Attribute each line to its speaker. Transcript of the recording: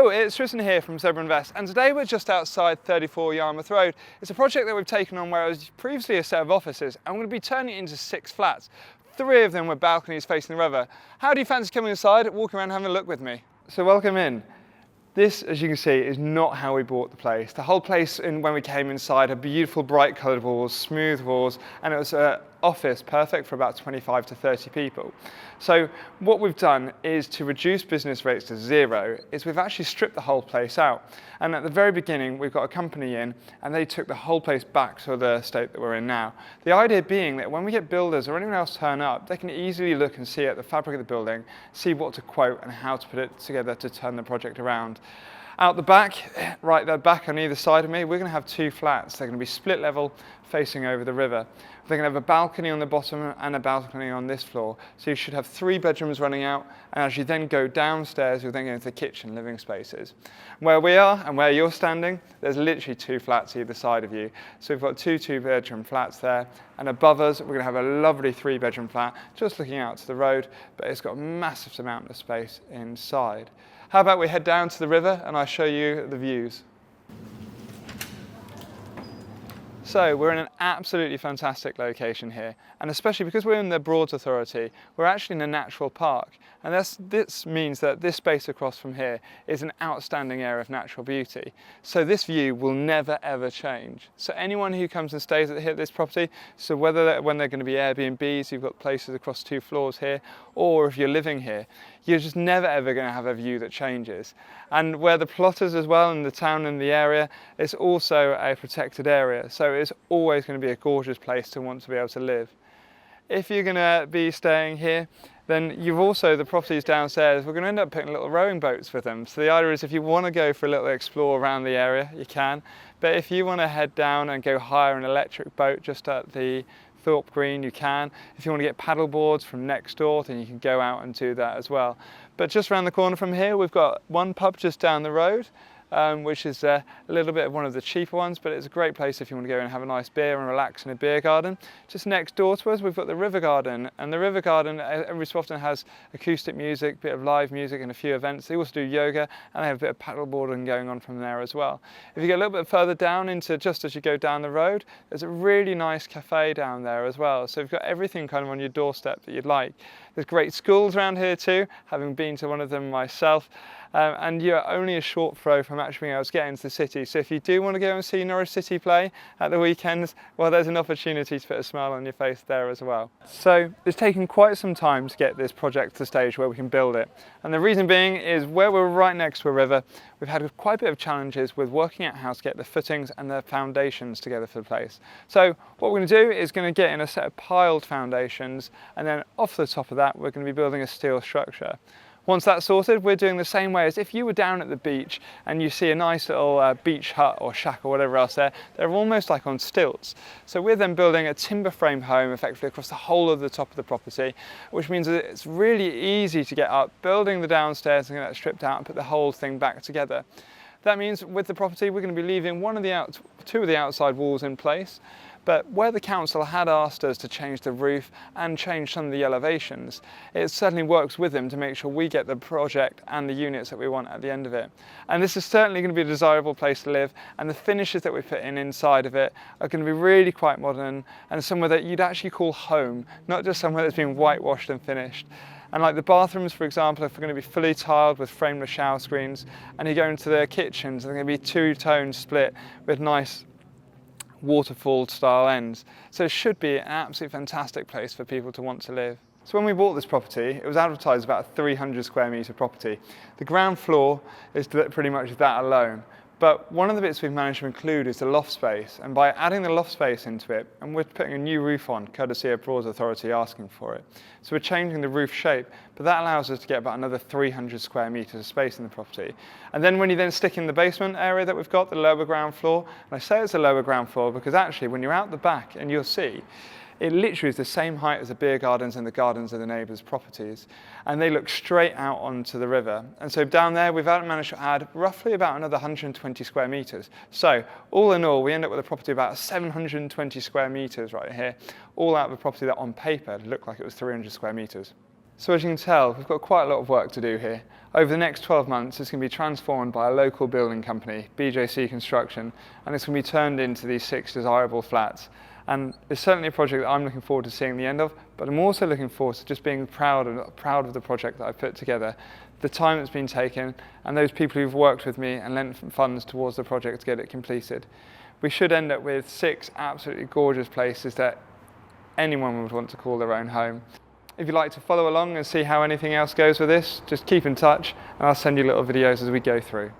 Speaker 1: Hello, it's Tristan here from Riverbank Vista, and today we're just outside 34 Yarmouth Road. It's a project that we've taken on where it was previously a set of offices, and we're going to be turning it into 6 flats. 3 of them with balconies facing the river. How do you fancy coming inside, walking around and having a look with me? So welcome in. This, as you can see, is not how we bought the place. The whole place, when we came inside, had beautiful bright coloured walls, smooth walls, and it was an office perfect for about 25 to 30 people. So what we've done is to reduce business rates to 0, is we've actually stripped the whole place out. And at the very beginning, we've got a company in, and they took the whole place back to the state that we're in now. The idea being that when we get builders or anyone else turn up, they can easily look and see at the fabric of the building, see what to quote and how to put it together to turn the project around. Out the back, right there back on either side of me, we're going to have 2 flats. They're going to be split level facing over the river. They're going to have a balcony on the bottom and a balcony on this floor. So you should have 3 bedrooms running out, and as you then go downstairs, you'll then go into the kitchen, living spaces. Where we are and where you're standing, there's literally 2 flats either side of you. So we've got 2 2-bedroom flats there, and above us, we're going to have a lovely 3-bedroom flat, just looking out to the road, but it's got a massive amount of space inside. How about we head down to the river and I show you the views. So we're in an absolutely fantastic location here, and especially because we're in the Broads Authority, we're actually in a natural park, and this means that this space across from here is an outstanding area of natural beauty. So this view will never ever change. So anyone who comes and stays at this property, so whether when they're going to be Airbnbs, you've got places across 2 floors here, or if you're living here, you're just never ever going to have a view that changes. And where the plotters as well in the town and the area, it's also a protected area, so it's always going to be a gorgeous place to want to be able to live. If you're going to be staying here, then you've also, the properties downstairs, we're going to end up putting little rowing boats with them. So the idea is if you want to go for a little explore around the area, you can. But if you want to head down and go hire an electric boat just at the Thorpe Green, you can. If you want to get paddle boards from next door, then you can go out and do that as well. But just around the corner from here, we've got one pub just down the road, which is a little bit of one of the cheaper ones, but it's a great place if you want to go and have a nice beer and relax in a beer garden. Just next door to us, we've got the River Garden, and the River Garden every so often has acoustic music, a bit of live music and a few events. They also do yoga, and they have a bit of paddleboarding going on from there as well. If you get a little bit further down into, just as you go down the road, there's a really nice cafe down there as well. So you've got everything kind of on your doorstep that you'd like. There's great schools around here too, having been to one of them myself. And you're only a short throw from actually being able to get into the city. So if you do want to go and see Norwich City play at the weekends, well, there's an opportunity to put a smile on your face there as well. So it's taken quite some time to get this project to the stage where we can build it. And the reason being is where we're right next to a river, we've had quite a bit of challenges with working out how to get the footings and the foundations together for the place. So what we're going to do is going to get in a set of piled foundations, and then off the top of that, we're going to be building a steel structure. Once that's sorted, we're doing the same way as if you were down at the beach and you see a nice little beach hut or shack or whatever else there. They're almost like on stilts. So we're then building a timber frame home effectively across the whole of the top of the property, which means that it's really easy to get up, building the downstairs and get that stripped out and put the whole thing back together. That means with the property, we're going to be leaving 2 of the outside walls in place. But where the council had asked us to change the roof and change some of the elevations, it certainly works with them to make sure we get the project and the units that we want at the end of it. And this is certainly going to be a desirable place to live, and the finishes that we put in inside of it are going to be really quite modern and somewhere that you'd actually call home, not just somewhere that's been whitewashed and finished. And like the bathrooms, for example, are going to be fully tiled with frameless shower screens, and you go into the kitchens, they're going to be 2-tone split with nice waterfall style ends. So it should be an absolutely fantastic place for people to want to live. So when we bought this property, it was advertised about a 300 square metre property. The ground floor is pretty much that alone. But one of the bits we've managed to include is the loft space, and by adding the loft space into it, and we're putting a new roof on, courtesy of Broads Authority asking for it. So we're changing the roof shape, but that allows us to get about another 300 square metres of space in the property. And then when you then stick in the basement area that we've got, the lower ground floor, and I say it's a lower ground floor because actually when you're out the back and you'll see, it literally is the same height as the beer gardens and the gardens of the neighbours' properties. And they look straight out onto the river. And so down there, we've managed to add roughly about another 120 square metres. So all in all, we end up with a property of about 720 square metres right here, all out of a property that on paper looked like it was 300 square metres. So as you can tell, we've got quite a lot of work to do here. Over the next 12 months, it's going to be transformed by a local building company, BJC Construction, and it's going to be turned into these 6 desirable flats. And it's certainly a project that I'm looking forward to seeing the end of, but I'm also looking forward to just being proud of the project that I've put together, the time that's been taken, and those people who've worked with me and lent funds towards the project to get it completed. We should end up with 6 absolutely gorgeous places that anyone would want to call their own home. If you'd like to follow along and see how anything else goes with this, just keep in touch and I'll send you little videos as we go through.